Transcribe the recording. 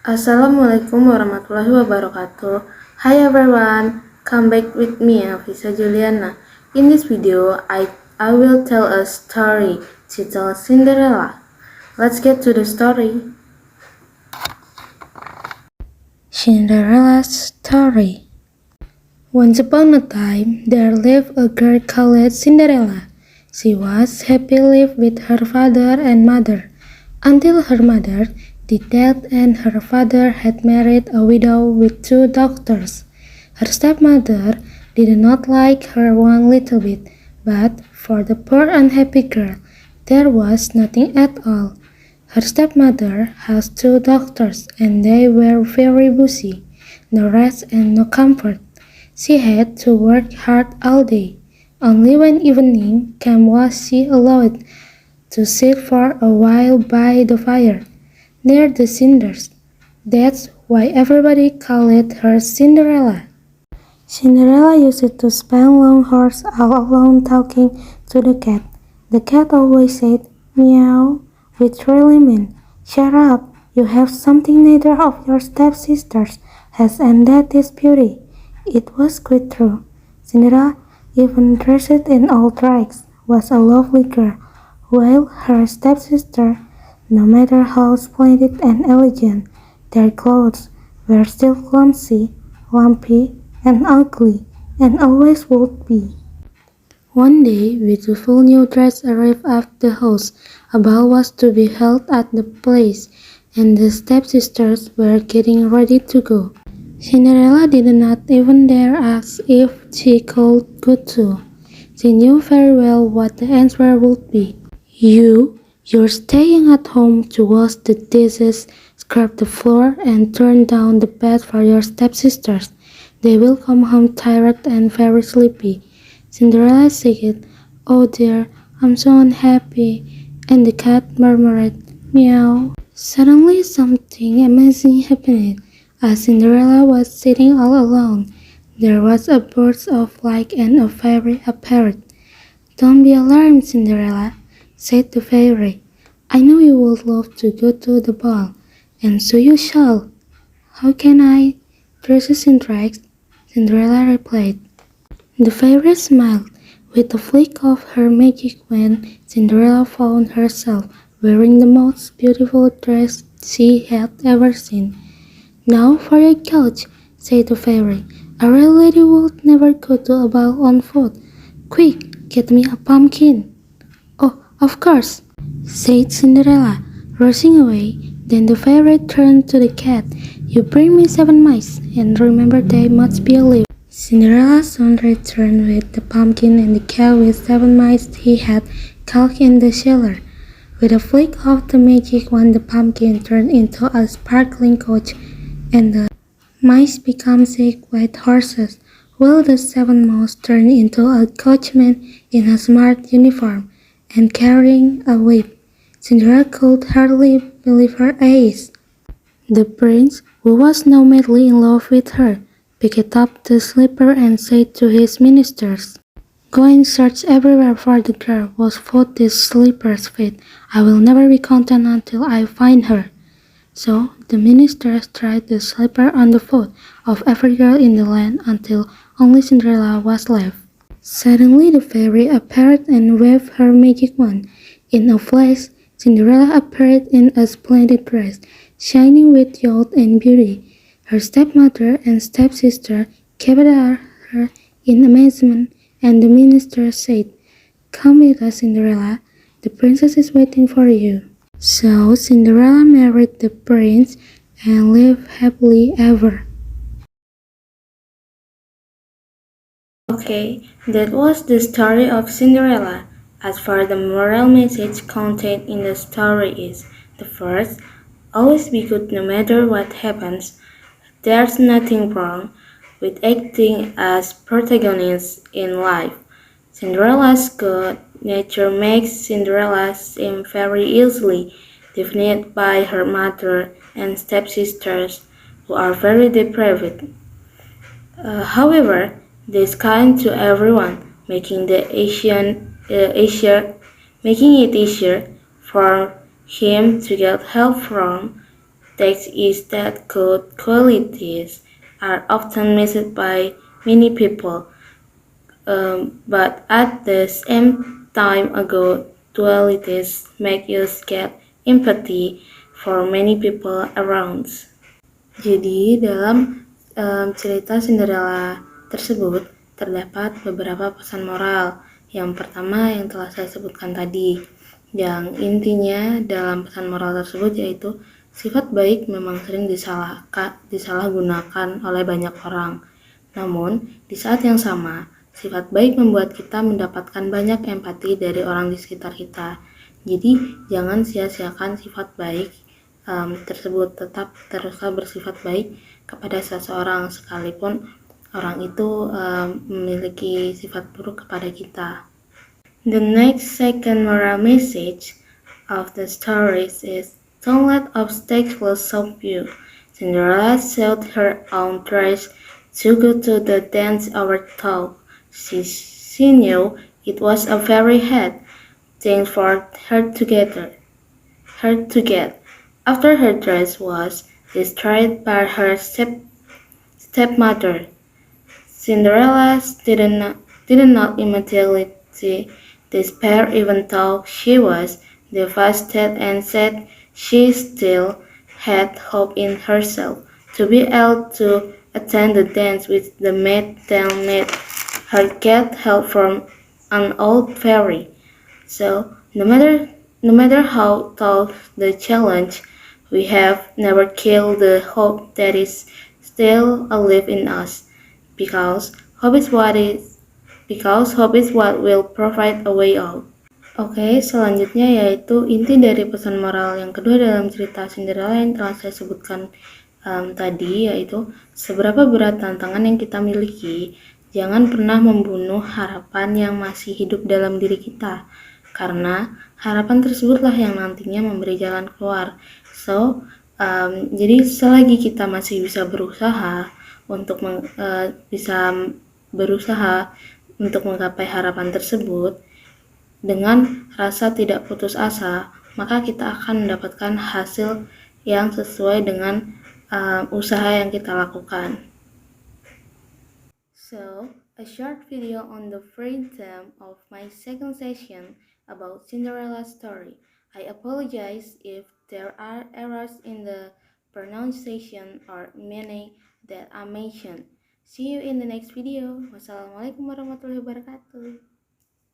Assalamualaikum warahmatullahi wabarakatuh. Hi everyone, come back with me, Afisa Juliana. In this video, I will tell a story titled Cinderella. Let's get to the story. Cinderella's story. Once upon a time, there lived a girl called Cinderella. She was happily lived with her father and mother, until her mother did dead and her father had married a widow with 2 daughters. Her stepmother did not like her one little bit, but for the poor unhappy girl, there was nothing at all. Her stepmother has 2 daughters, and they were very busy, no rest and no comfort. She had to work hard all day. Only when evening came was she allowed to sit for a while by the fire, near the cinders. That's why everybody called her Cinderella. Cinderella used to spend long hours all alone talking to the cat. The cat always said, meow, which really meant, shut up, you have something neither of your stepsisters has, and that is beauty. It was quite true. Cinderella, even dressed in old rags, was a lovely girl, while her stepsister, no matter how splendid and elegant, their clothes were still clumsy, lumpy, and ugly, and always would be. One day, beautiful new dress arrived at the house. A ball was to be held at the place, and the stepsisters were getting ready to go. Cinderella did not even dare ask if she could go too. She knew very well what the answer would be. You're staying at home to wash the dishes, scrub the floor, and turn down the bed for your stepsisters. They will come home tired and very sleepy. Cinderella said, oh dear, I'm so unhappy. And the cat murmured, meow. Suddenly something amazing happened. As Cinderella was sitting all alone, there was a burst of light and a fairy appeared. Don't be alarmed, Cinderella, said the fairy. I know you would love to go to the ball, and so you shall. How can I? Dresses in rags, Cinderella replied. The fairy smiled. With a flick of her magic wand, Cinderella found herself wearing the most beautiful dress she had ever seen. Now for your couch, said the fairy. A real lady would never go to a ball on foot. Quick, get me a pumpkin. Oh, of course, said Cinderella, rushing away. Then the fairy turned to the cat. You bring me 7 mice, and remember they must be alive. Cinderella soon returned with the pumpkin and the cat with 7 mice he had caught in the cellar. With a flick of the magic wand, the pumpkin turned into a sparkling coach, and the mice became 6 white horses, while the 7 mouse turned into a coachman in a smart uniform and carrying a whip. Cinderella could hardly believe her eyes. The prince, who was now madly in love with her, picked up the slipper and said to his ministers, go and search everywhere for the girl whose foot this slipper's fit. I will never be content until I find her. So the ministers tried the slipper on the foot of every girl in the land until only Cinderella was left. Suddenly the fairy appeared and waved her magic wand. In a flash, Cinderella appeared in a splendid dress, shining with youth and beauty. Her stepmother and stepsister gazed at her in amazement, and the minister said, come with us, Cinderella. The princess is waiting for you. So Cinderella married the prince and lived happily ever. Okay, that was the story of Cinderella. As for the moral message contained in the story is, the first, always be good no matter what happens. There's nothing wrong with acting as protagonists in life. Cinderella's good nature makes Cinderella seem very easily defined by her mother and stepsisters, who are very depraved. However, they is kind to everyone, making it easier for him to get help from text is that good qualities are often missed by many people, but at the same time, good qualities make us get empathy for many people around. Jadi, dalam cerita Cinderella tersebut terdapat beberapa pesan moral. Yang pertama yang telah saya sebutkan tadi, yang intinya dalam pesan moral tersebut yaitu sifat baik memang sering disalahgunakan oleh banyak orang. Namun, di saat yang sama, sifat baik membuat kita mendapatkan banyak empati dari orang di sekitar kita. Jadi, jangan sia-siakan sifat baik tersebut, tetap teruslah bersifat baik kepada seseorang sekalipun orang itu memiliki sifat buruk kepada kita. The next second moral message of the stories is don't let obstacles stop you. Cinderella sewed her own dress to go to the dance overthought. She knew it was a very hard thing for her to get. After her dress was destroyed by her stepmother, Cinderella did not immediately despair even though she was devastated and said she still had hope in herself to be able to attend the dance with the maid that made her get help from an old fairy. So no matter how tough the challenge, we have never killed the hope that is still alive in us, because hope is what will provide a way out. Oke, selanjutnya yaitu inti dari pesan moral yang kedua dalam cerita Cinderella yang telah saya sebutkan tadi, yaitu seberapa berat tantangan yang kita miliki, jangan pernah membunuh harapan yang masih hidup dalam diri kita, karena harapan tersebutlah yang nantinya memberi jalan keluar. So, jadi selagi kita masih bisa berusaha untuk menggapai harapan tersebut dengan rasa tidak putus asa, maka kita akan mendapatkan hasil yang sesuai dengan usaha yang kita lakukan. So, a short video on the free theme of my second session about Cinderella's story. I apologize if there are errors in the pronunciation or meaning that I mentioned. See you in the next video. Wassalamualaikum warahmatullahi wabarakatuh.